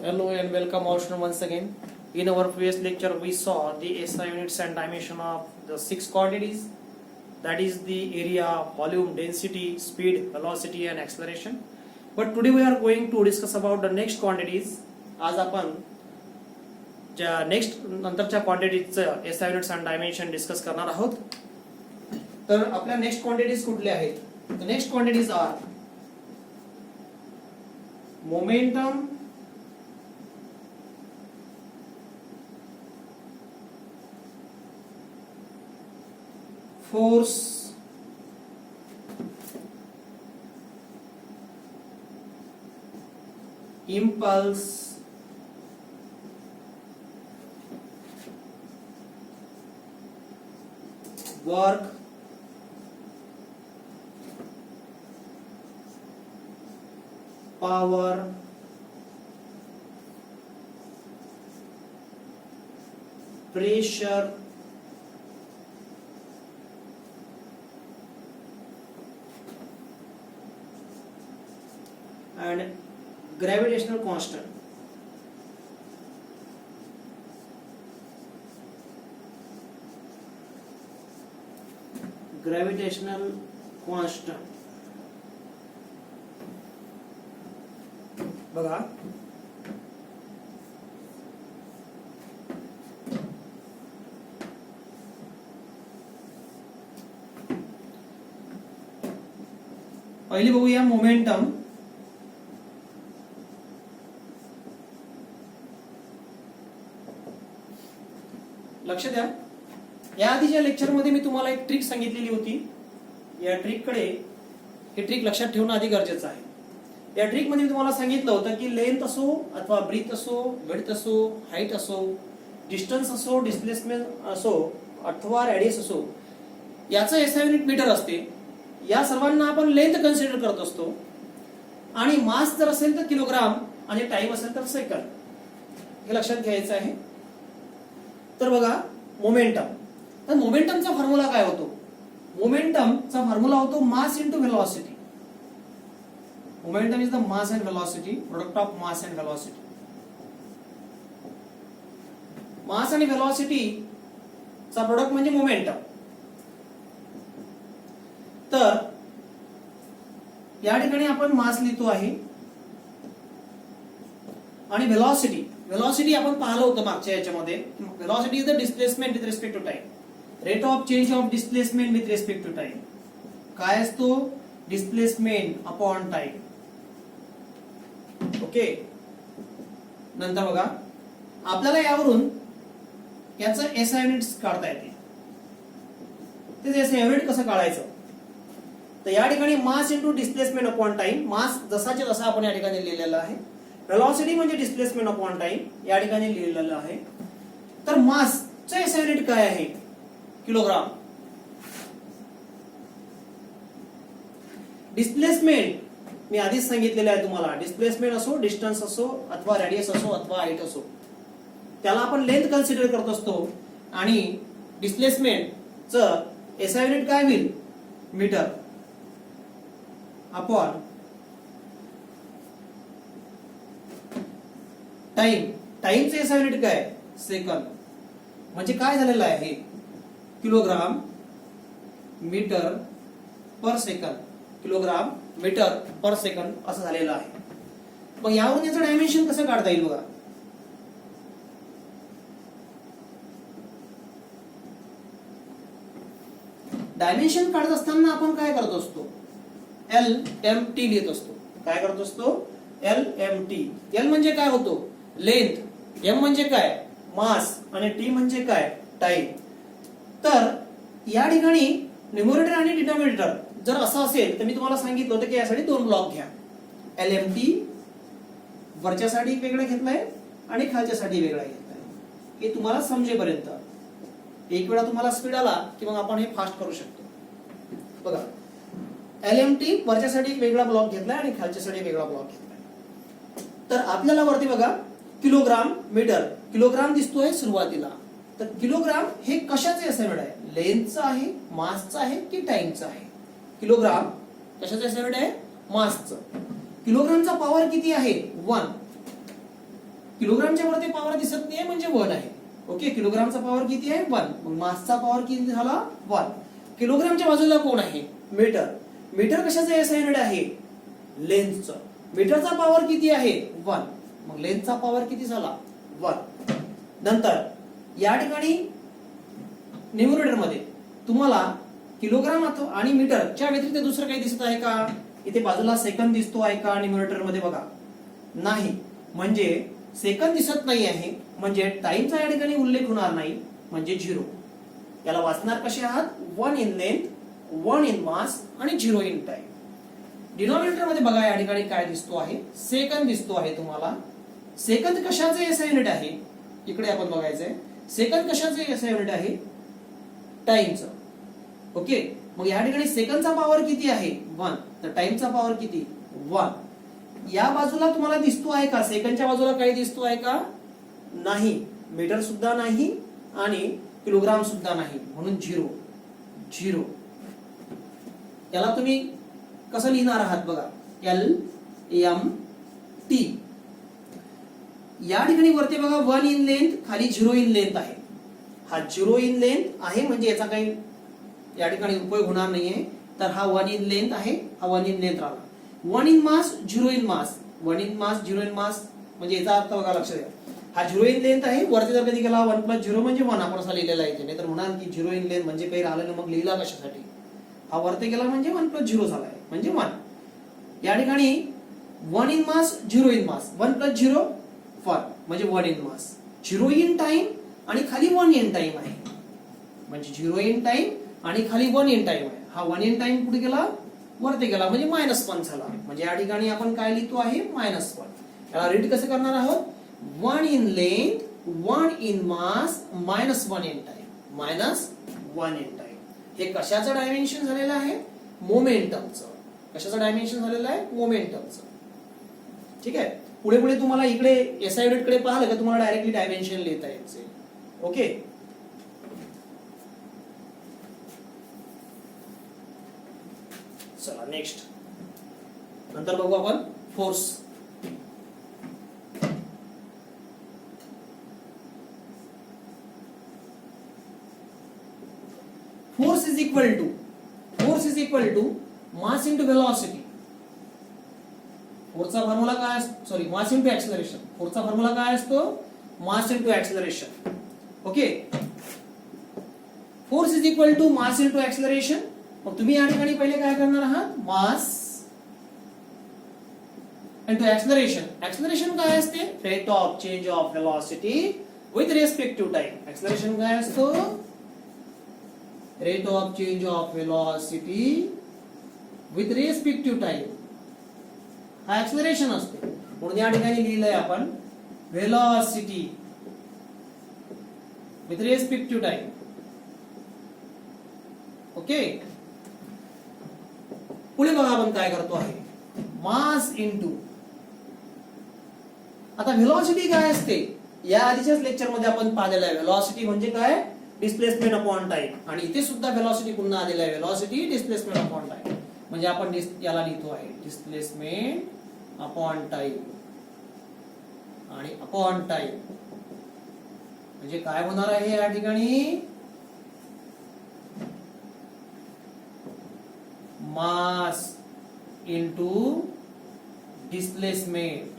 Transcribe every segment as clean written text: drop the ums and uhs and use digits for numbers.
Hello and welcome all students once again. In our previous lecture we saw the SI units and dimension of the 6 quantities, that is the area, volume, density, speed, velocity and acceleration. But today we are going to discuss about the next quantities. आज आपण ज्या next नंतरच्या क्वांटिटीजचं SI units and dimension discuss करणार आहोत. तर आपल्या next quantities कुठल्या आहेत? The next quantities are momentum, force, impulse, work, power, pressure, and gravitational constant. Gravitational constant. बघा पहिली बघूया मोमेंटम. लक्ष द्या, या आधीच्या लेक्चर मध्ये मी तुम्हाला एक ट्रिक सांगितलेली होती. या ट्रिककडे हे ट्रिक लक्षात ठेवणं आधी गरजेचं आहे. या ट्रिक मध्ये मी तुम्हाला सांगितलं होतं की लेंथ असो अथवा ब्रीथ असो, विड्थ असो, हाईट असो, डिस्टन्स असो, डिस्प्लेसमेंट असो अथवा रेडियस असो, याचं एसआय युनिट मीटर असते. या सर्वांना आपण लेंथ कन्सिडर करत असतो. आणि मास जर असेल तर किलोग्राम आणि टाइम असेल तर सेकंद. हे लक्षात घ्यायचं आहे. तर बघा मोमेंटम. तर मोमेंटमचा फॉर्म्युला काय होतो? मोमेंटमचा फॉर्म्युला होतो mass into velocity. Momentum is the mass and velocity, product of mass and velocity. Mass आणि velocity चा प्रोडक्ट म्हणजे मोमेंटम. तर या ठिकाणी आपण मास लिहितो आहे आणि व्हेलॉसिटी आपण पाहिलं होतं मागच्या याच्यामध्ये. Velocity is the displacement with respect to time. Rate of change of displacement with respect to time. काय असतो? Displacement upon time. ओके. नंतर बघा आपल्याला यावरून याचं एसआय युनिट्स काढता येते. ते एसआय युनिट कसं काढायचं? तर या ठिकाणी mass into displacement upon time. Mass जसाच्या जसा आपण या ठिकाणी लिहिलेला आहे. व्हेलॉसिटी म्हणजे डिस्प्लेसमेंट अपॉन टाइम या ठिकाणी लिहिलेलं आहे. तर मासचं एसआय युनिट काय आहे? किलोग्राम. डिस्प्लेसमेंट मी आधीच सांगितलेलं आहे तुम्हाला. डिस्प्लेसमेंट असो, डिस्टन्स असो अथवा रेडियस असो अथवा हाईट असो, त्याला आपण लेंथ कन्सिडर करत असतो. आणि डिस्प्लेसमेंटचं एसआय युनिट काय होईल? Metre upon time. टाइमचं एसआय युनिट काय? सेकंद. म्हणजे काय झालेलं आहे? Kilogram metre per second. Kilogram metre per second असं झालेलं आहे. मग यावरून याचं डायमेन्शन कसं काढता येईल? बघा डायमेन्शन काढत असताना आपण काय करत असतो? LMT लिहित असतो. काय करत असतो? LMT. L म्हणजे काय होतो? लेंथ. M म्हणजे काय? मास. आणि T म्हणजे काय? टाइम. तर या ठिकाणी न्यूमरेटर आणि डिनॉमिनेटर जर असं असेल तर मी तुम्हाला सांगितलं होतं की यासाठी दोन ब्लॉक घ्या. LMT वरच्यासाठी वेगळं घेतलंय आणि खालच्यासाठी वेगळा घेतलाय. हे तुम्हाला समजेपर्यंत एक वेळा तुम्हाला स्पीड आला की मग आपण हे फास्ट करू शकतो. बघा LMT वरच्यासाठी वेगळा ब्लॉक घेतलाय आणि खालच्यासाठी वेगळा ब्लॉक घेतलाय. तर आपल्याला वरती बघा किलोग्राम मीटर. किलोग्राम दिसतोय सुरुवातीला. तर किलोग्राम हे कशाचे असाइनमेंट आहे? लेंथचं आहे, मासचं आहे की टाइमचं आहे? किलोग्राम कशाचं असाइनमेंट आहे? मासचं. किलोग्रामचा पॉवर किती आहे? 1. किलोग्रामच्या वरती पॉवर दिसत नाहीये म्हणजे 1 आहे. ओके, किलोग्रामचा पॉवर किती आहे? 1. मग मासचा पॉवर किती झाला? 1. किलोग्रामच्या बाजूला कोण आहे? मीटर. मीटर कशाचं एसआय युनिट आहे? लेंथचं. मीटरचा पॉवर किती आहे? 1. मग लेंथचा पॉवर किती झाला? 1. नंतर या ठिकाणी न्यूमरेटर मध्ये तुम्हाला किलोग्राम आणि मीटरच्या व्यतिरिक्त दुसरं काही दिसत आहे का? इथे बाजूला सेकंद दिसतो आहे का न्यूमरेटर मध्ये? बघा, नाही. म्हणजे सेकंद दिसत नाही आहे, म्हणजे टाइमचा या ठिकाणी उल्लेख होणार नाही, म्हणजे 0. याला वाचणार कसे आहात? 1 इन लेंथ, 1 इन मास आणि 0 इन टाइम. डिनॉमिनेटर मध्ये बघा या ठिकाणी काय दिसतो आहे? सेकंद दिसतो आहे तुम्हाला. सेकंद कशाचे एसआय युनिट आहे? इकडे आपण बघायचंय. सेकंद कशाचे एसआय युनिट आहे? टाइमचं. ओके, मग या ठिकाणी सेकंदचा पॉवर किती आहे? 1. तर टाइमचा पॉवर किती? 1. या बाजूला तुम्हाला दिसतो आहे का? सेकंदच्या बाजूला काही दिसतो आहे का? नाही. मीटर सुद्धा नाही आणि किलोग्राम सुद्धा नाही, म्हणून 0. 0. याला तुम्ही कसं लिहिणार आहात? बघा, LMT. या ठिकाणी वरती बघा 1 इन लेंथ, खाली 0 इन लेंथ आहे. हा 0 इन लेंथ आहे म्हणजे याचा काही या ठिकाणी उपयोग होणार नाहीये. तर हा 1 इन लेंथ आहे, हा 1 इन लेंथ राहिला. 1 in mass, 0 in mass. 1 in mass, 0 in mass म्हणजे याचा अर्थ बघा, लक्ष द्या. हा 0 इन लेंथ आहे. वरती जर कधी गेला 1 + 0 म्हणजे 1 आपण असा लिहिलेला आहे. नाहीतर म्हणाल की 0 इन लेंथ म्हणजे काही राहिलं मग लिहिला कशासाठी? हा वरती गेला म्हणजे 1 + 0 झाला आहे म्हणजे 1. या ठिकाणी 1 इन मास, 0 इन मास. 1 + 0 1 म्हणजे 1 इन मास. 0 इन टाइम आणि खाली 1 इन टाइम आहे, म्हणजे 0 इन टाइम आणि खाली 1 इन टाइम आहे. हा 1 इन टाइम कुठे गेला? वरती गेला म्हणजे -1 झाला. म्हणजे या ठिकाणी आपण काय लिहितो आहे? -1. याला रीड कसं करणार आहोत? 1 in length, 1 in mass, -1 in time. -1 in time. हे कशाचं डायमेन्शन झालेलं आहे? मोमेंटमचं. कशाचं डायमेन्शन झालेलं आहे? मोमेंटमचं. ठीक आहे. पुढे पुढे तुम्हाला इकडे एसआय युनिट कडे पाहिलं का तुम्हाला डायरेक्टली डायमेन्शन लिहिता यायचे. ओके, चला नेक्स्ट. नंतर बघू आपण force. Force is equal to mass into velocity. फोर्सचा फॉर्म्युला काय असतो? Sorry, mass into acceleration. फोर्सचा फॉर्म्युला काय असतो? Mass into acceleration. Okay, force is equal to mass into acceleration. मग तुम्ही या ठिकाणी पहिले काय करणार आहात? मास इंटू ऍक्सिलरेशन. ऍक्सिलरेशन काय असते? Rate of change of velocity with respect to time. Acceleration काय असतो? Rate of change of velocity with respect to time. हा ऍक्सिलरेशन असते. म्हणून या ठिकाणी लिहिलंय आपण velocity with respect to time. Okay, पुढे बघा आपण काय करतो आहे? Mass into. आता व्हेलॉसिटी काय असते? या आधीच्याच लेक्चर मध्ये आपण पाहिलेलं आहे. व्हेलॉसिटी म्हणजे काय? Displacement upon time. आणि इथे सुद्धा व्हेलॉसिटी पुन्हा आलेला आहे. Velocity displacement upon time. म्हणजे आपण याला लिहितो आहे डिस्प्लेसमेंट अपॉन टाइम आणि अपॉन टाइम. म्हणजे काय होणार आहे या ठिकाणी? Mass into displacement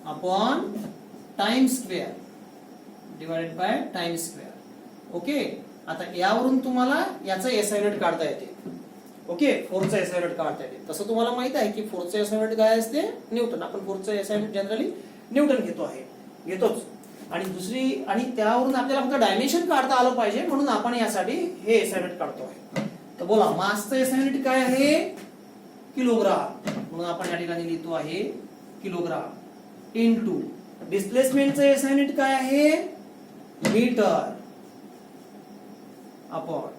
upon time square divided by time square. Okay, आता यावरून तुम्हाला याचा एसआय युनिट काढता येते. ओके, फोर्सचा एसआय युनिट काढता येते. तसं तुम्हाला माहित आहे की फोर्सचा एसआय युनिट काय असते? न्यूटन. आपण फोर्सचा एसआय युनिट जनरली न्यूटन घेतोच. आणि दुसरी आणि त्यावरून आपल्याला फक्त डायमेन्शन काढता आलं पाहिजे म्हणून आपण यासाठी हे एसआय युनिट काढतो आहे. तर बोला, मासचं एसआय युनिट काय आहे? किलोग्राम. म्हणून आपण या ठिकाणी लिहितो आहे किलोग्राम इनटू डिस्प्लेसमेंटचं एसआय युनिट काय आहे? Metre upon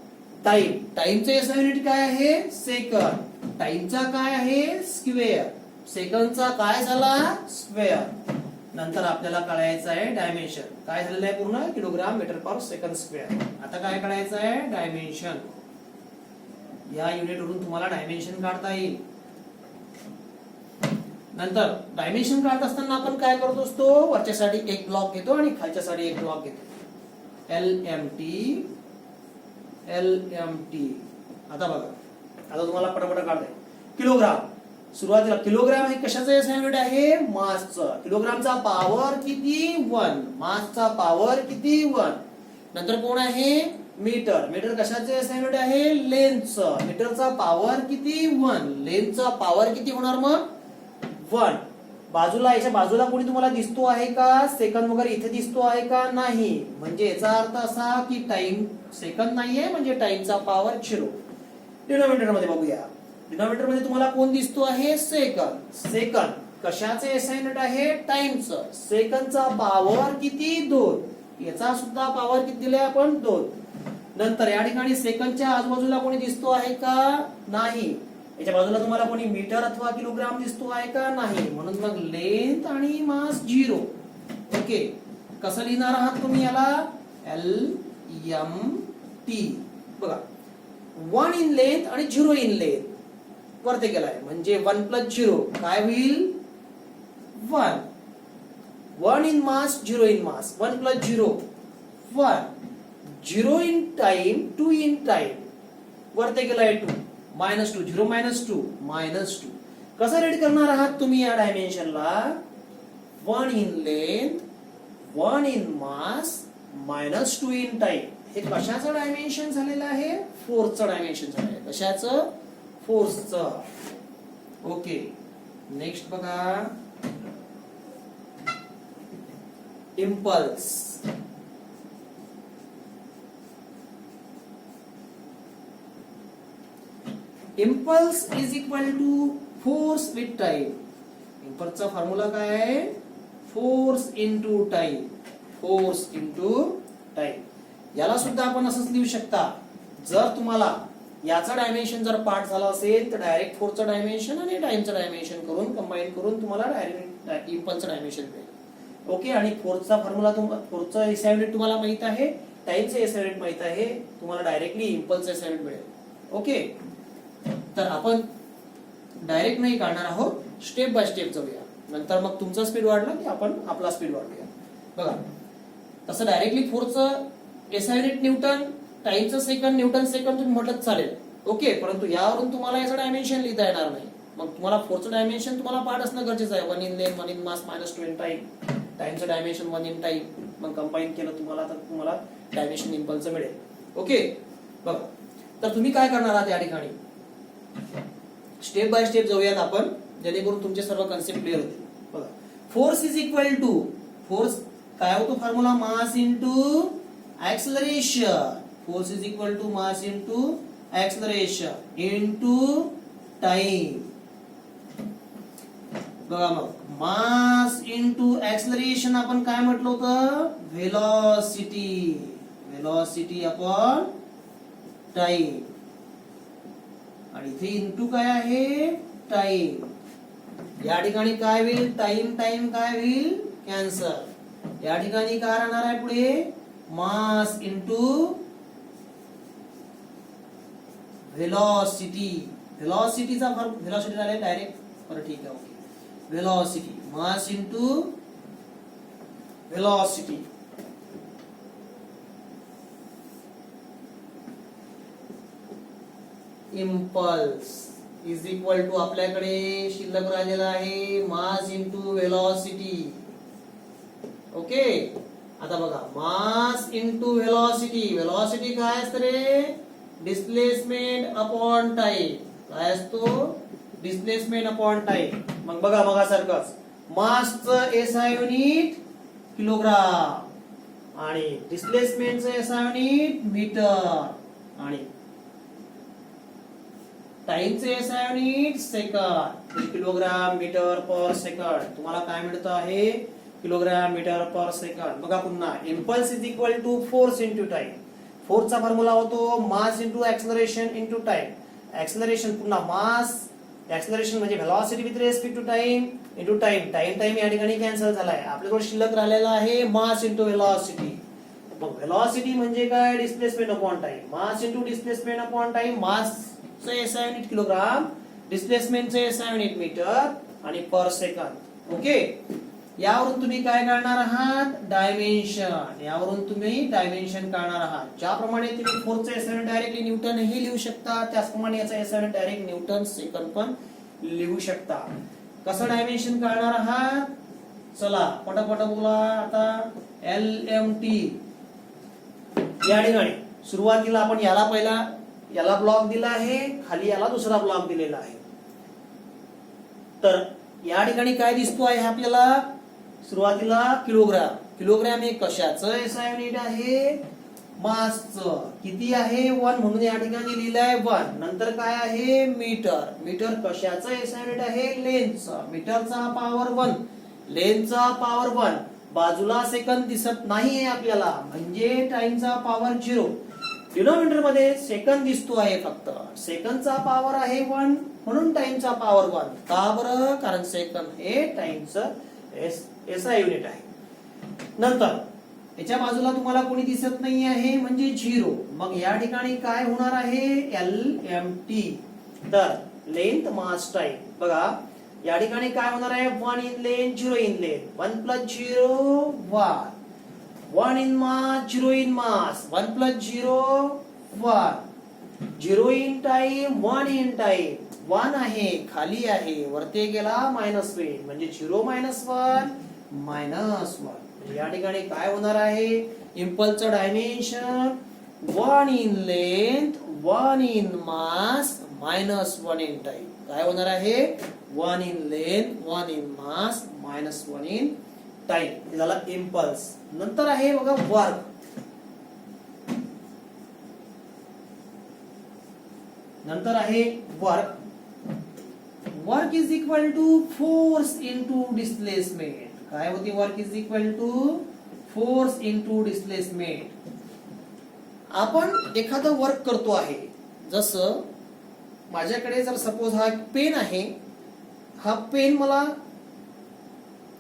time. टाइमचं एसआय युनिट काय आहे? सेकंद. टाइमचा काय आहे? स्क्वेअर. सेकंदचा काय झाला? स्क्वेअर. नंतर आपल्याला काढायचं आहे डायमेन्शन. काय झालेलं आहे पूर्ण? Kilogram metre per second square. आता काय काढायचं आहे? डायमेन्शन. या युनिट वरून तुम्हाला डायमेन्शन काढता येईल. नंतर डायमेन्शन काढत असताना आपण काय करत असतो, वरच्यासाठी एक ब्लॉक घेतो आणि खालच्यासाठी एक ब्लॉक घेतो. LMT. आता बघा, आता तुम्हाला पटापट काढताय. किलोग्राम, सुरुवातीला किलोग्राम हे कशाचं एसआय युनिट आहे, मासचं. किलोग्रामचा पॉवर किती, 1. मासचा पॉवर किती, 1. नंतर कोण आहे, मीटर. मीटर कशाचे एसआय युनिट आहे, लेंथचं. मीटरचा पॉवर किती, 1. लेंथचा पॉवर किती होणार मग, 1. बाजूला, याच्या बाजूला कोणी तुम्हाला दिसतो आहे का, सेकंद वगैरे इथे दिसतो आहे का, नाही. म्हणजे याचा अर्थ असा की टाइम सेकंद नाहीये, म्हणजे टाइमचा पॉवर 0. डिनॉमिनेटर मध्ये बघूया. डिनॉमिनेटर मध्ये तुम्हाला कोण दिसतो आहे, सेकंद. सेकंद कशाचे एसआय युनिट आहे, टाइमचं. सेकंदचा पॉवर किती, 2. याचा सुद्धा पॉवर किती दिलाय आपण, 2. नंतर या ठिकाणी सेकंदच्या आजूबाजूला कोणी दिसतो आहे का, नाही. याच्या बाजूला तुम्हाला कोणी मीटर अथवा किलोग्राम दिसतो आहे का, नाही. म्हणून मग लेंथ आणि मास 0. ओके, कसं लिहिणार आहात तुम्ही याला, LMT. बघा, 1 इन लेंथ आणि 0 इन लेंथ वरती गेलाय, म्हणजे 1 + 0 काय होईल, 1. 1 in mass, 0 in mass. 1 + 0 1. 0 in time, 2 in time वरती गेलाय 2. -2. 0 - 2 -2. कसं रेड करणार आहात तुम्ही या डायमेन्शनला, 1 in length, 1 in mass, -2 in time. हे कशाचं डायमेन्शन झालेलं आहे, फोर्सचं डायमेन्शन झालं आहे. कशाचं, फोर्सचं. ओके, नेक्स्ट बघा, impulse. Impulse is equal to force with time. इम्पल्सचा फॉर्म्युला काय आहे, force into time. Force into time. याला सुद्धा आपण असंच लिहू शकता. जर तुम्हाला याचा डायमेन्शन जर पार्ट झाला असेल तर डायरेक्ट फोर्सचं डायमेन्शन आणि टाइमचं डायमेन्शन करून कंबाईन करून तुम्हाला डायरेक्ट इम्पल्सचं डायमेन्शन मिळेल. ओके, आणि फोर्सचा फॉर्म्युला, फोर्सचा एसआय युनिट तुम्हाला माहित आहे, टाइमचं एसआय युनिट माहित आहे, तुम्हाला डायरेक्टली इम्पल्सचं एसआय युनिट मिळेल. ओके, तर आपण डायरेक्ट नाही काढणार आहोत, स्टेप बाय स्टेप जाऊया. नंतर मग तुमचा स्पीड वाढला की आपण आपला स्पीड वाढूया. बघा, तसं डायरेक्टली फोर्सचं एसआय युनिट न्यूटन, टाइमचं सेकंद, न्यूटन सेकंद तुम्ही म्हटलं चालेल. ओके, परंतु यावरून तुम्हाला याचं डायमेन्शन लिहिता येणार नाही. मग तुम्हाला फोर्सचं डायमेन्शन तुम्हाला पार्ट असणं गरजेचं आहे. 1 in length, 1 in mass, -2 in time. टाइमचं डायमेन्शन 1 इन टाइम. मग कंबाईन केलं तुम्हाला तर तुम्हाला डायमेन्शन इम्पल्सचं मिळेल. ओके, बघा, तर तुम्ही काय करणार आहात या ठिकाणी, स्टेप बाय स्टेप जाऊयात आपण, जेणेकरून तुमचे सर्व कन्सेप्ट क्लिअर होतील. बघा, force is equal to, force काय होतो formula, mass into acceleration. Force is equal to mass into acceleration into time. बघा, मग मास इंटू ऍक्सलरेशन आपण काय म्हटलं होतं, व्हेलॉसिटी. Velocity upon time. आणि इथे इंटू काय आहे, टाइम. या ठिकाणी काय होईल, टाइम टाइम काय होईल, कॅन्सल. या ठिकाणी काय राहणार आहे पुढे, मास इंटू व्हेलॉसिटी. व्हेलॉसिटीचा व्हेलॉसिटी झाले डायरेक्ट, बरं ठीक आहे. Okay, velocity, mass into velocity. Impulse is equal to आपल्याकडे शिल्लक राहिलेला आहे मास इंटू व्हेलॉसिटी. ओके, आता बघा, मास इंटू व्हेलॉसिटी. व्हेलॉसिटी काय असतं रे, डिस्प्लेसमेंट अपॉन टाइम. काय असतो, डिस्प्लेसमेंट अपॉन टाइम. मग बघा, मगासारखंच मासचं एसआय युनिट किलोग्राम आणि डिस्प्लेसमेंटचं एसआय युनिट मीटर आणि टाइमचे SI unit second. Kilogram metre per second. तुम्हाला काय मिळतं आहे, किलोग्राम मीटर पर सेकंड. बघा पुन्हा, impulse is equal to force into time. फोर्सचा फॉर्म्युला होतो mass into acceleration into time. Acceleration पुन्हा मास, ऍक्सलरेशन म्हणजे velocity with respect to time into time. Time time या ठिकाणी कॅन्सल झालाय. आपल्याकडे शिल्लक राहिलेला आहे मास इंटू व्हेलॉसिटी. मग व्हेलॉसिटी म्हणजे काय, displacement upon time. Mass into displacement upon time. Mass SI unit kilogram, डिस्प्लेसमेंटचे एसआय युनिट मीटर आणि पर सेकंद. ओके, यावरून तुम्ही काय काढणार आहात? डायमेन्शन. यावरून तुम्ही डायमेन्शन काढणार आहात. ज्याप्रमाणे तुम्ही फोर्सचा एसआय युनिट डायरेक्टली न्यूटन हे लिहू शकता, त्याचप्रमाणे याचा SI unit direct newton second पण लिहू शकता. कसं डायमेन्शन काढणार आहात? चला पटापट बोला आता. LMT या ठिकाणी सुरुवातीला आपण याला ब्लॉक दिला आहे, खाली याला दुसरा ब्लॉक दिलेला आहे. तर या ठिकाणी काय दिसतो आहे आपल्याला? सुरुवातीला किलोग्राम. किलोग्राम हे कशाचं एसआय युनिट आहे? मासचं. किती आहे? 1 म्हणून या ठिकाणी लिहिलं आहे 1. नंतर काय आहे? मीटर. मीटर कशाचं एसआय युनिट आहे? लेंथचं. मीटरचा पॉवर 1, लेंथचा पॉवर 1. बाजूला सेकंद दिसत नाहीये आपल्याला, म्हणजे टाइमचा पॉवर 0. डिनॉमिनेटर मध्ये सेकंद दिसतो आहे फक्त. सेकंदचा पॉवर आहे 1 म्हणून टाइमचा पॉवर 1. का बरं? कारण सेकंद हे टाइमचं एसआय युनिट आहे. नंतर याच्या बाजूला तुम्हाला कोणी दिसत नाही आहे म्हणजे 0. मग या ठिकाणी काय होणार आहे? LMT. तर लेंथ मास टाइम. बघा या ठिकाणी काय होणार आहे? 1 in length 0 in length. 1 + 0 1. 1 in mass 0 in mass. 1 + 0 1. 0 in time 1 in time. 1 आहे, खाली आहे, वरती गेला मायनस होईल, म्हणजे 0 - 1 -1. या ठिकाणी काय होणार आहे? इम्पल्सचं dimension 1 in length 1 in mass -1 in time. काय होणार आहे? 1 in length 1 in mass -1 in time. हे झाला इम्पल्स. नंतर आहे बघा वर्क. नंतर आहे work. Work is equal to force into displacement. काय होती? Work is equal to force into displacement. आपण एखादं वर्क करतो आहे, जसं माझ्याकडे जर सपोज हा पेन आहे, हा पेन मला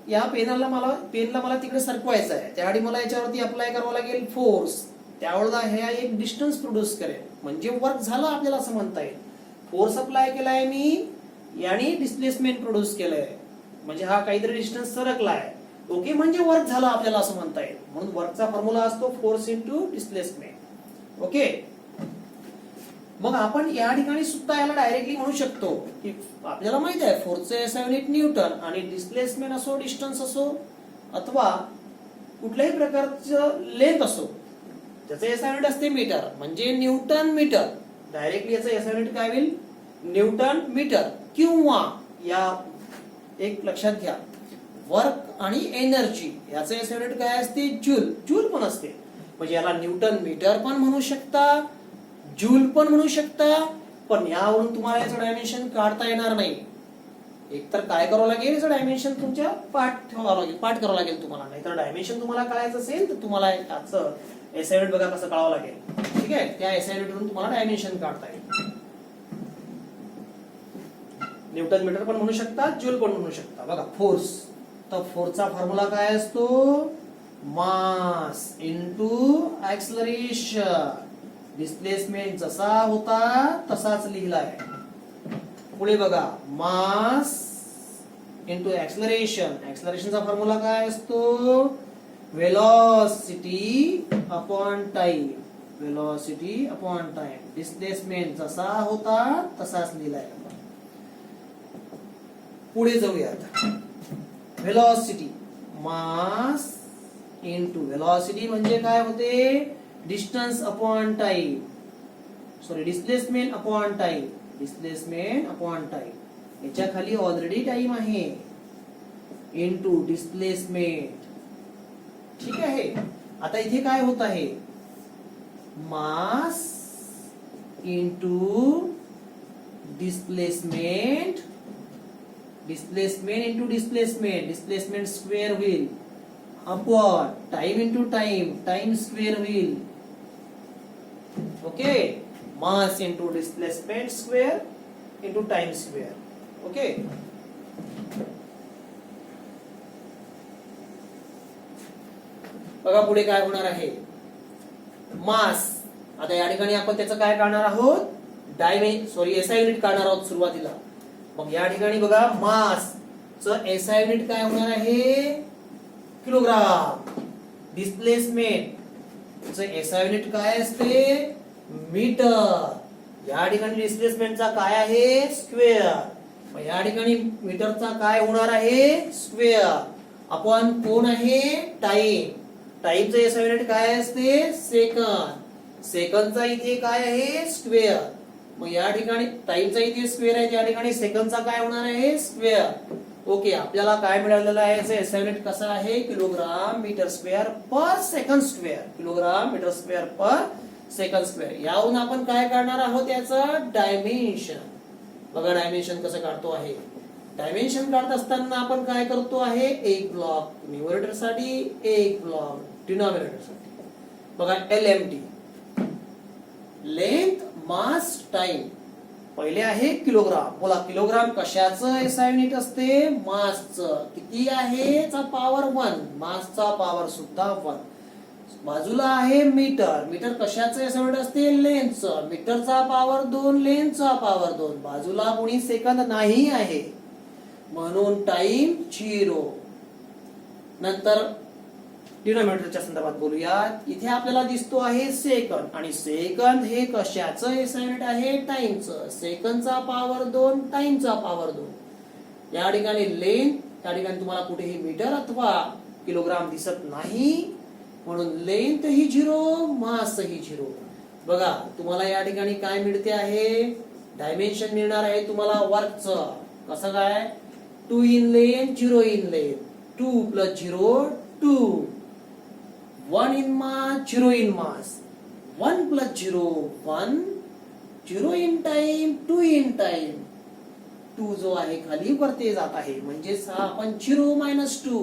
या पेनला मला तिकडे सरकवायचं आहे, त्याआधी मला याच्यावरती अप्लाय करावं लागेल फोर्स. त्यावेळेला हे एक डिस्टन्स प्रोड्यूस करेल, म्हणजे वर्क झालं आपल्याला असं म्हणता येईल. फोर्स अप्लाय केलाय मी, याने डिस्प्लेसमेंट प्रोड्यूस केलंय, म्हणजे हा काहीतरी डिस्टन्स सरकलाय. ओके, म्हणजे वर्क झालं आपल्याला असं म्हणता येईल. म्हणून वर्कचा फॉर्म्युला असतो फोर्स इंटू डिस्प्लेसमेंट. ओके, मग आपण या ठिकाणी सुद्धा याला डायरेक्टली म्हणू शकतो की आपल्याला माहित आहे फोर्सचे एसआय युनिट न्यूटन, आणि डिस्प्लेसमेंट असो, डिस्टन्स असो, अथवा कुठल्याही प्रकारचं लेंथ असो, त्याचं एसआय युनिट असते मीटर, म्हणजे न्यूटन मीटर. डायरेक्टली याचं एसआय युनिट काय होईल? Newton metre. किंवा या एक लक्षात घ्या, वर्क आणि एनर्जी याचं एसआय युनिट काय असते? जूल. जूल पण असते, म्हणजे याला न्यूटन मीटर पण म्हणू शकता, जूल पण म्हणू शकता. पण यावरून तुम्हाला याचं डायमेन्शन काढता येणार नाही. एकतर काय करावं लागेल? याचं डायमेन्शन तुमच्या पाठ करावं लागेल तुम्हाला. नाहीतर डायमेन्शन तुम्हाला कळायचं असेल तर तुम्हाला याचं एसआय युनिट बघा कसं कळावं लागेल. ठीक आहे, त्या एसआय युनिट वरून तुम्हाला डायमेन्शन काढता येईल. न्यूटन मीटर पण म्हणू शकता, जूल पण म्हणू शकता. बघा फोर्स, तर फोर्सचा फॉर्म्युला काय असतो? Mass into acceleration. डिस्प्लेसमेंट जसा होता तसाच लिहिलाय. पुढे बघा, मास इंटू ऍक्सलरेशन. ऍक्सलरेशनचा फॉर्म्युला काय असतो? Velocity upon time. Velocity upon time. Displacement जसा होता तसाच लिहिलाय. पुढे जाऊयात. वेलोसिटी, मास इंटू वेलोसिटी म्हणजे काय होते? Distance upon time, sorry displacement upon time. Displacement upon time, याच्या खाली ऑलरेडी टाइम आहे, इनटू डिस्प्लेसमेंट. ठीक आहे, आता इथे काय होत आहे? Mass into displacement. Displacement into displacement, displacement square होईल, upon time into time, time square होईल. Okay, mass into displacement square into time square. Okay, बघा पुढे काय होणार आहे? मास. आता या ठिकाणी आपण त्याचं काय काढणार आहोत? एसआय युनिट काढणार आहोत सुरुवातीला. मग या ठिकाणी बघा, मास च एसआय युनिट काय होणार आहे? किलोग्राम. डिस्प्लेसमेंट च एसआय युनिट काय असते? मीटर. या ठिकाणी डिस्प्लेसमेंटचा काय आहे? स्क्वेअर. या ठिकाणी मीटरचा काय होणार आहे? स्क्वेअर. आपण कोण आहे? टाइम. टाइमचं एसआय युनिट काय असते? सेकंद. सेकंदचा इथे काय आहे? स्क्वेअर. मग या ठिकाणी टाइमचा इथे स्क्वेअर आहे, त्या ठिकाणी सेकंदचा काय होणार आहे? स्क्वेअर. ओके, आपल्याला काय मिळालेलं आहे? याचा एसआय युनिट कसा आहे? Kilogram metre square per second square. Kilogram metre square per second square. यावरून आपण काय काढणार आहोत? याचं डायमेन्शन. बघा डायमेन्शन कसं काढतो आहे. डायमेन्शन काढत असताना आपण काय करतो आहे? एक ब्लॉक न्यूमरेटर साठी, एक ब्लॉक डिनॉमिनेटर साठी. बघा LMT, लेंथ मास टाइम. पहिले आहे किलोग्राम. बोला किलोग्राम कशाचं एसआय युनिट असते? मासचं. किती आहे? चा पॉवर 1. मासचा पॉवर सुद्धा 1. बाजूला आहे मीटर. मीटर कशाचं एसआय युनिट असते? लेंथचं. मीटरचा पॉवर 2, लेंथचा पॉवर 2. बाजूला कोणी सेकंद नाही आहे, म्हणून टाइम 0. नंतर डिनॉमिनेटरच्या संदर्भात बोलूया. इथे आपल्याला दिसतो आहे सेकंद, आणि सेकंद हे कशाचं एसआय युनिट आहे? टाइमचं. सेकंदचा पॉवर 2, टाइमचा पॉवर 2. या ठिकाणी लेंथ, त्या ठिकाणी तुम्हाला कुठेही मीटर अथवा किलोग्राम दिसत नाही, म्हणून लेंथ ही 0, मास ही 0. बघा तुम्हाला या ठिकाणी काय मिळते आहे? डायमेन्शन मिळणार आहे तुम्हाला वर्कचं. कसं काय? 2 in length, 0 in length. 2 + 0 2. 1 in mass, 0 in mass. 1 + 0 1. 0 in time, 2 in time. 2 जो आहे खाली वरती जात आहे, म्हणजेच हा आपण 0 - 2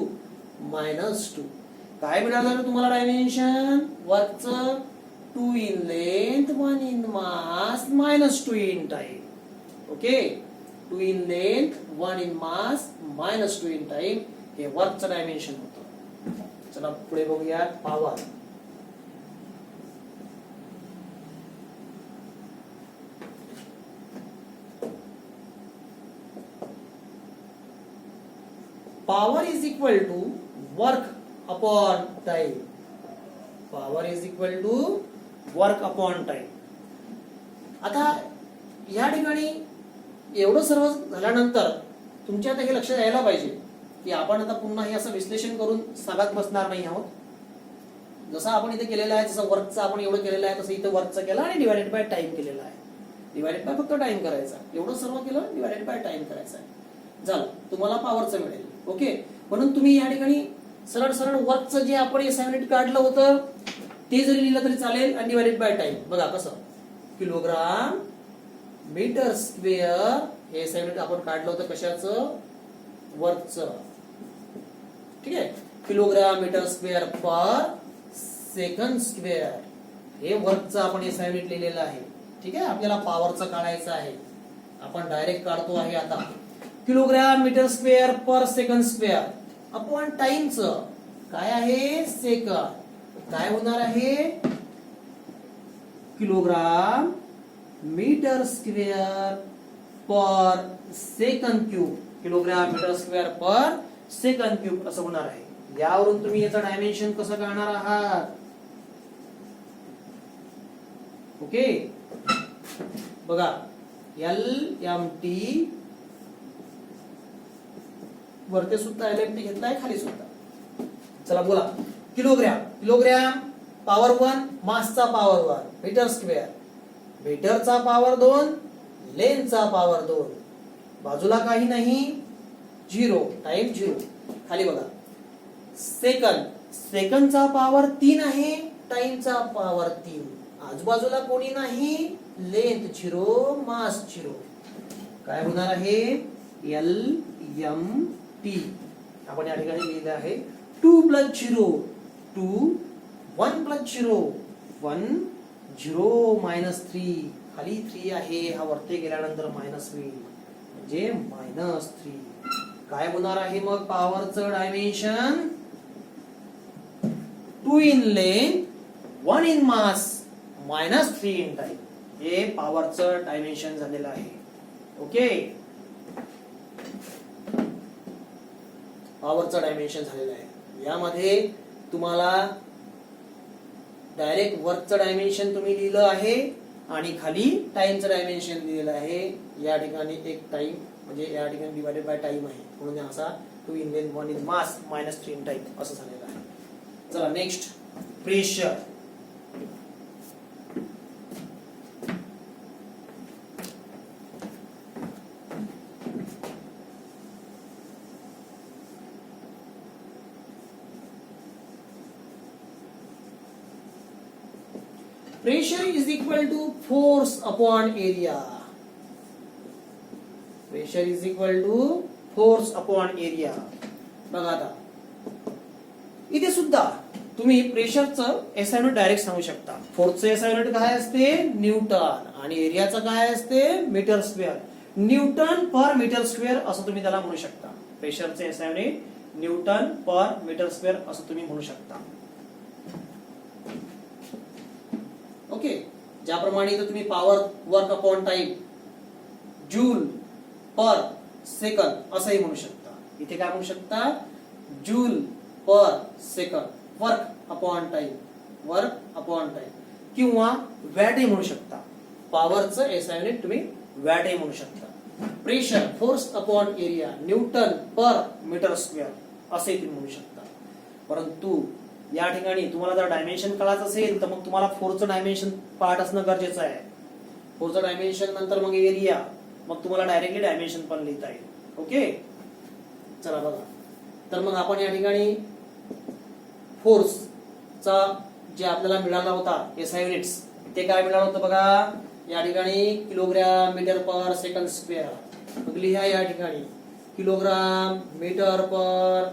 -2. काय मिळालं तुम्हाला डायमेन्शन वर्कचं? 2 in length, 1 in mass, -2 in time. Okay, 2 in length, 1 in mass, -2 in time. हे वर्कचं डायमेन्शन होतं. चला पुढे बघूया power. Power is equal to work upon time. Power is equal to work upon time. आता या ठिकाणी एवढं सर्व झाल्यानंतर तुमच्या आता हे लक्षात यायला पाहिजे की आपण आता पुन्हा हे असं विश्लेषण करून सांगत बसणार नाही आहोत. जसं आपण इथे केलेलं आहे, जसं वर्कचं आपण एवढं केलेलं आहे, तसं इथं वर्कचं केलं आणि डिवायडेड बाय टाइम केलेलं आहे. डिवायडेड बाय फक्त टाइम करायचा. एवढं सर्व केलं, डिवायडेड बाय टाइम करायचा आहे. झालं, तुम्हाला पॉवरचं मिळेल. ओके, म्हणून तुम्ही या ठिकाणी सरळ सरळ वर्कचं जे आपण एसआय युनिट काढलं होतं ते जरी लिहिलं तरी चालेल, आणि डिवायडेड बाय टाइम. बघा कसं? किलोग्राम मीटर स्क्वेअर हे एसआय युनिट आपण काढलं होतं कशाचं? वर्कचं. ठीक आहे, kilogram metre square per second square हे वर्कचं आपण एसआय युनिट लिहिलेलं आहे. ठीक आहे, आपल्याला पॉवरचं काढायचं आहे. आपण डायरेक्ट काढतो आहे आता. Kilogram metre square per second square upon टाइमचं काय आहे? सेकंद. काय होणार आहे? Kilogram metre square per second cube. Kilogram metre square per second cube असं होणार आहे. यावरून तुम्ही याचं डायमेन्शन कसं काढणार आहात? ओके, बघा LMT वरती सुद्धा LMT घेतलाय, खाली सुद्धा. चला बोला. किलोग्राम. किलोग्राम पॉवर 1, मासचा पॉवर 1, मीटर स्क्वेअर. मीटरचा पॉवर 2, लेंथचा पॉवर 2. बाजूला काही नाही, 0. टाइम 0. खाली बघा. सेकंद. सेकंदचा पॉवर 3 आहे, टाइमचा पॉवर 3. आजूबाजूला कोणी नाही, लेंथ 0, मास 0. काय होणार आहे? LMT. आपण या ठिकाणी लिहिलं आहे 2 + 0 2. 1 + 0 1. 0 -3. खाली 3 आहे, हा वरती गेल्यानंतर मायनस होईल, म्हणजे -3. काय होणार आहे मग पॉवरचं dimension? 2 in length, 1 in mass, -3 in time. हे पॉवरचं डायमेन्शन झालेलं आहे. ओके, पॉवरचं डायमेन्शन झालेलं आहे. यामध्ये तुम्हाला डायरेक्ट वर्कचं डायमेन्शन तुम्ही लिहिलं आहे आणि खाली टाइमचं डायमेन्शन दिलेलं आहे. या ठिकाणी एक टाइम म्हणजे या ठिकाणी डिवायडेड बाय टाइम आहे, म्हणून असा 2 in length 1 in mass -3 in time असं झालेलं आहे. चला next, pressure. Pressure is equal to force upon area. Pressure is equal to force upon area. बघा आता इथे सुद्धा तुम्ही प्रेशरचं एसआय युनिट डायरेक्ट सांगू शकता. फोर्सचं एसआय युनिट काय असते? न्यूटन. आणि एरियाचं काय असते? Metre square. Newton per metre square असं तुम्ही त्याला म्हणू शकता. प्रेशरचे SI unit newton per metre square असं तुम्ही म्हणू शकता. ओके, ज्याप्रमाणे इथं तुम्ही power work upon time joule per second असंही म्हणू शकता. इथे काय म्हणू शकता? Joule per second, work upon time, work upon time, किंवा वॅटही म्हणू शकता. पॉवरचं एसआय युनिट तुम्ही वॅटही म्हणू शकता. Pressure force upon area newton per metre square असे तुम्ही म्हणू शकता. परंतु या ठिकाणी तुम्हाला जर डायमेन्शन कळायचं असेल तर मग तुम्हाला फोर्सचं डायमेन्शन पार्ट असणं गरजेचं आहे. फोर्सचं डायमेन्शन नंतर मग एरिया, मग तुम्हाला डायरेक्टली डायमेन्शन पण लिहिता येईल. ओके, चला बघा. तर मग आपण या ठिकाणी फोर्सचा जे आपल्याला मिळाला होता एसआय युनिट्स ते काय मिळालं होतं बघा. या ठिकाणी kilogram metre per second square. मग लिहा या ठिकाणी kilogram metre per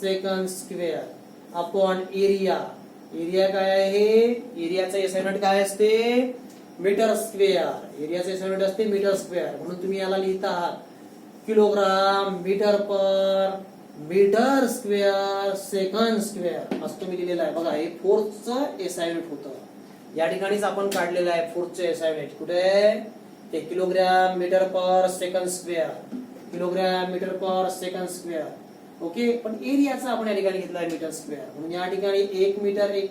second square upon area. Area काय आहे? एरियाचा एसआय युनिट काय असते? Metre square. एरियाचा एसआय युनिट असते मीटर स्क्वेअर. म्हणून तुम्ही याला लिहिता आहात kilogram metre per metre square second square असं तुम्ही लिहिलेलं आहे. बघा, हे फोर्सचं एसआय युनिट होतं. या ठिकाणीच आपण काढलेलं आहे फोर्सचं एसआय युनिट. कुठे? ते kilogram metre per second square, kilogram metre per second square. Okay, पण एरियाचा आपण या ठिकाणी घेतला आहे मीटर स्क्वेअर. म्हणून या ठिकाणी 1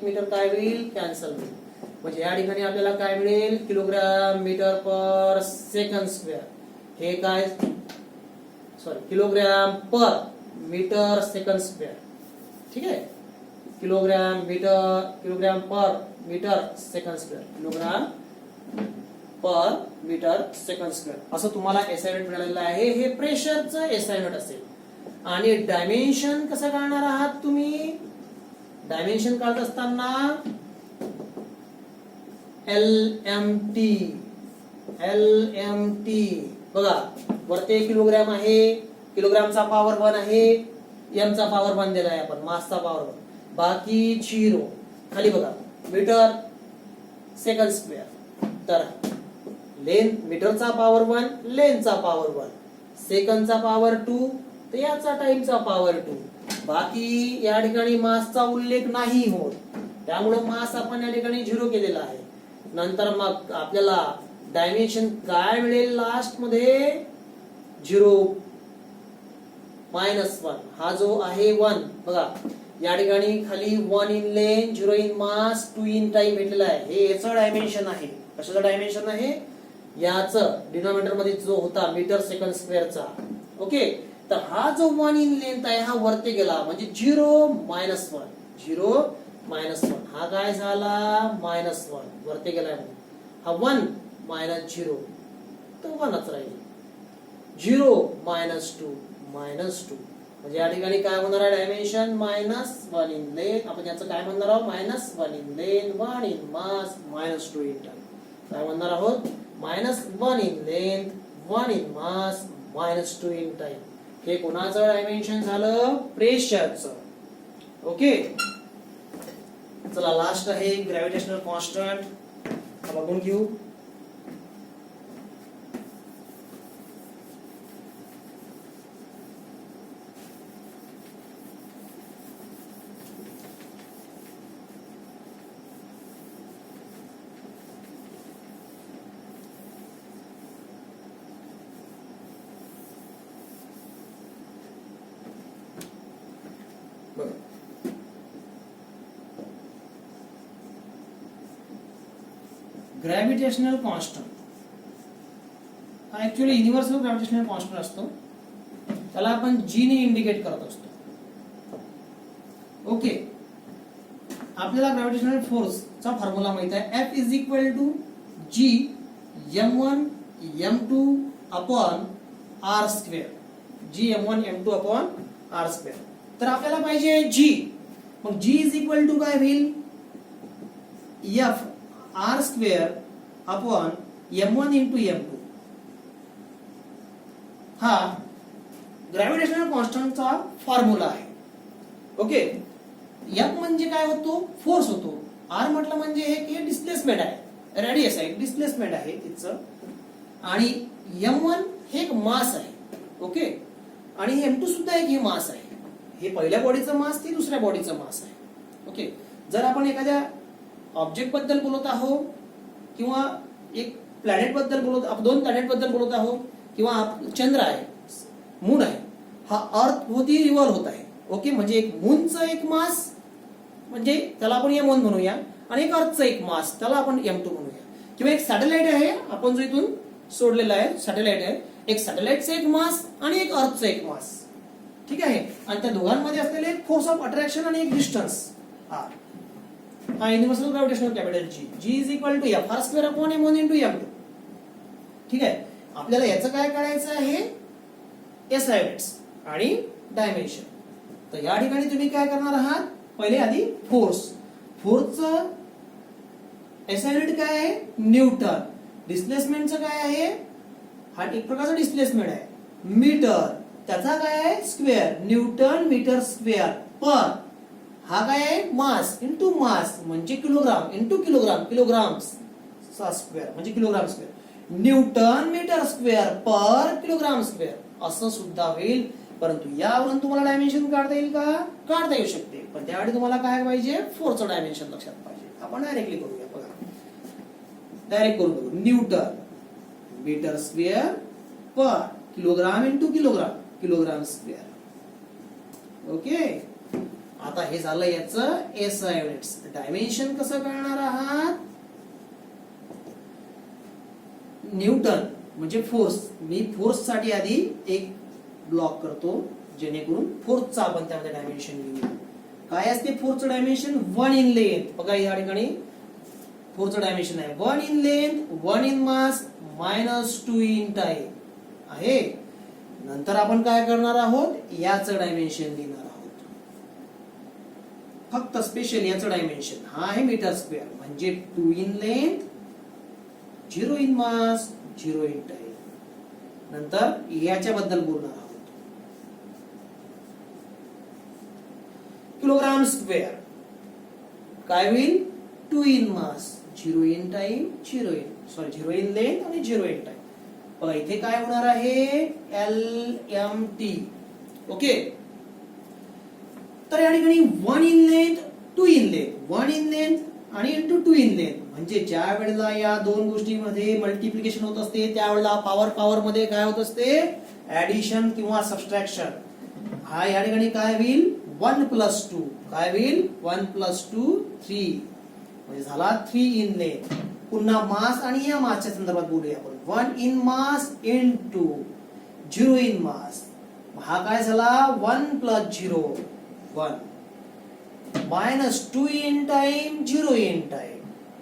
मीटर काय होईल? कॅन्सल होईल. म्हणजे या ठिकाणी आपल्याला काय मिळेल? Kilogram metre per second square. हे काय? सॉरी, किलोग्राम पर मीटर सेकंड स्क्वेअर. ठीक आहे, किलोग्राम पर मीटर सेकंड स्क्वेअर, किलोग्राम पर मीटर सेकंड स्क्वेअर असं तुम्हाला एसआय युनिट मिळालेलं आहे. हे प्रेशरचं एसआय युनिट असेल. आणि डायमेन्शन कसं काढणार आहात तुम्ही? डायमेन्शन काढत असताना LMT बघा, वरती किलोग्राम आहे, किलोग्रामचा पॉवर 1 आहे, एमचा पॉवर 1 दिलाय आपण, मासचा पॉवर 1, बाकी 0. खाली बघा मीटर सेकंड स्क्वेअर. तर लेंथ, मीटरचा पॉवर 1, लेंथचा पॉवर 1, सेकंडचा पॉवर 2, तर याचा टाइमचा पॉवर 2. बाकी या ठिकाणी मासचा उल्लेख नाही होत, त्यामुळे मास आपण या ठिकाणी 0 केलेला आहे. नंतर मग आपल्याला डायमेन्शन काय मिळेल? लास्ट मध्ये 0 -1. हा जो आहे 1 बघा, या ठिकाणी खाली 1 in length, 0 in mass, 2 in time भेटलेला आहे. हे याचं डायमेन्शन आहे. कशाचं डायमेन्शन आहे? याचं डिनॉमिनेटर मध्ये जो होता मीटर सेकंड स्क्वेअरचा. ओके, तर हा जो 1 इन लेंथ आहे हा वरती गेला म्हणजे 0 -1, 0 -1. हा काय झाला? -1 वरती गेलाय. हा 1 -0 तर 1च राहील. 0 -2 -2 म्हणजे या ठिकाणी काय होणार आहे? Dimension -1 in length. आपण याचं काय म्हणणार आहोत? -1 in length, 1 in mass, -2 in time. काय म्हणणार आहोत? -1 in length, 1 in mass, -2 in time. हे कोणाचं डायमेन्शन झालं? प्रेशरचं. ओके, चला लास्ट आहे ग्रॅव्हिटेशनल कॉन्स्टंट. बघून घेऊ. ग्रॅव्हिटेशनल कॉन्स्टंट हा ऍक्च्युअली युनिव्हर्सल ग्रॅव्हिटेशनल कॉन्स्टंट असतो, त्याला आपण जी ने इंडिकेट करत असतो. ओके, आपल्याला ग्रॅव्हिटेशनल फोर्सचा फॉर्म्युला माहित आहे, F is equal to G m1 m2 upon r square. G m1 m2 upon r square. तर आपल्याला पाहिजे G, मग G इज इक्वल टू काय होईल, F r square upon m1 into m2. हा ग्रॅव्हिटेशनल कॉन्स्टंटचा फॉर्म्युला आहे. ओके, F म्हणजे काय होतो, फोर्स होतो. R म्हटलं म्हणजे हे डिस्प्लेसमेंट आहे, रेडियस आहे, डिस्प्लेसमेंट आहे तिचं. आणि m1 हे एक मास आहे. ओके, आणि m2 सुद्धा एक हे मास आहे. हे पहिल्या बॉडीचं मास, ती दुसऱ्या बॉडीचं मास आहे. ओके, जर आपण एखाद्या ऑब्जेक्ट बद्दल बोलत आहोत किंवा एक प्लॅनेट बद्दल बोलत, आपण 2 प्लॅनेट बद्दल बोलत आहोत, किंवा चंद्र आहे, मून आहे, हा अर्थ होती रिव्हॉल्व होत आहे. ओके, म्हणजे एक मूनचं एक मास म्हणजे त्याला आपण m1 म्हणूया, आणि एक अर्थचं एक मास त्याला आपण m2 म्हणूया. किंवा एक सॅटेलाइट आहे, आपण जो इथून सोडलेला आहे सॅटेलाइट आहे, एक सॅटेलाइटचं एक मास आणि एक अर्थचं एक मास. ठीक आहे, आणि त्या दोघांमध्ये असलेले एक फोर्स ऑफ अट्रॅक्शन आणि एक डिस्टन्स r. हा universal gravitational capital G is equal to F r square upon m1 into m2. ठीक आहे, आपल्याला याचं काय करायचं आहे, SI युनिट्स आणि डायमेन्शन. तर या ठिकाणी तुम्ही काय करणार आहात, पहिले आधी फोर्सचं SI युनिट काय आहे, न्यूटन. डिस्प्लेसमेंटचं काय आहे, हा एक प्रकारचा डिस्प्लेसमेंट आहे, मीटर. त्याचा काय आहे, square, newton metre square per. हा काय आहे, मास इंटू मास म्हणजे किलोग्राम इंटू किलोग्राम, किलोग्राम्स चा स्क्वेअर म्हणजे kilogram square. Newton metre square per kilogram square असं सुद्धा होईल. परंतु यावरून तुम्हाला डायमेन्शन काढता येईल का, काढता येऊ शकते, पण त्यासाठी तुम्हाला काय पाहिजे, फोर्सचं डायमेन्शन लक्षात पाहिजे. आपण डायरेक्टली करूया, बघा डायरेक्ट करून बघू. Newton metre square per kilogram into kilogram, kilogram square. Okay, आता हे झालं याचं SI युनिट्स. डायमेन्शन कसं करणार आहात, न्यूटन म्हणजे फोर्स. मी फोर्स साठी आधी एक ब्लॉक करतो, जेणेकरून फोर्सचा आपण त्यामध्ये डायमेन्शन लिहूया. काय असते फोर्सचं डायमेन्शन, 1 इन लेंथ. बघा या ठिकाणी फोर्सचं डायमेन्शन आहे 1 in length, 1 in mass, -2 in time आहे. नंतर आपण काय करणार आहोत, याचं डायमेन्शन लिहिणार आहोत, फक्त स्पेशल याचं डायमेन्शन. हा आहे मीटर स्क्वेअर म्हणजे 2 in length, 0 in mass, 0 in time. नंतर याच्याबद्दल बोलणार आहोत, किलोग्राम स्क्वेअर. काय होईल, 2 in mass, 0 in time, 0 in length आणि 0 इन टाइम. बघा इथे काय होणार आहे, LMT. ओके, तर या ठिकाणी 1 in length, 2 in length, 1 in length आणि इंटू 2 इन लेंथ. म्हणजे ज्या वेळेला या दोन गोष्टींमध्ये मल्टिप्लिकेशन होत असते, त्यावेळेला पॉवर मध्ये काय होत असते, ऍडिशन किंवा सबट्रॅक्शन. हा या ठिकाणी काय होईल, 1 + 2. काय होईल, 1 + 2 3 म्हणजे झाला 3 इन लेंथ. पुन्हा मास आणि या मासच्या संदर्भात बोलूया आपण. 1 इन मास इंटू 0 इन मास. हा काय झाला, 1 + 0 1, -2 इन टाइम, 0 इन टाइम.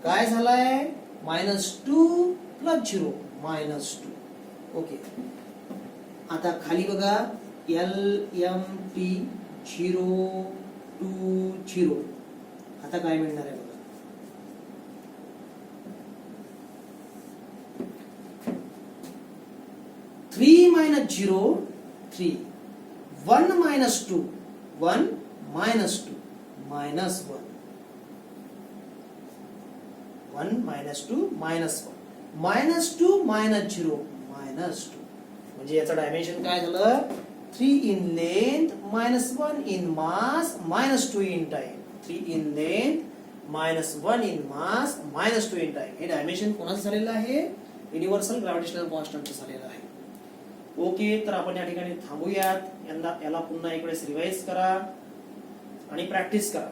काय झालाय, -2 + 0 -2. ओके, आता खाली बघा LMT 0 2 0. आता काय मिळणार आहे बघा, -3 - 0 3, 1 - 2 1 - 2 -1, -1 - 2 -2 -0 -2. म्हणजे याचं डायमेन्शन काय झालं, 3 in length, -1 in mass, -2 in time. 3 in length, -1 in mass, -2 in time. हे डायमेन्शन कोणाचं झालेलं आहे, युनिव्हर्सल ग्रॅव्हिटेशनल कॉन्स्टंटचं झालेलं आहे. ओके, तर आपण या ठिकाणी थांबूयात. याला पुन्हा इकडे रिवाइज करा आणि प्रॅक्टिस करा.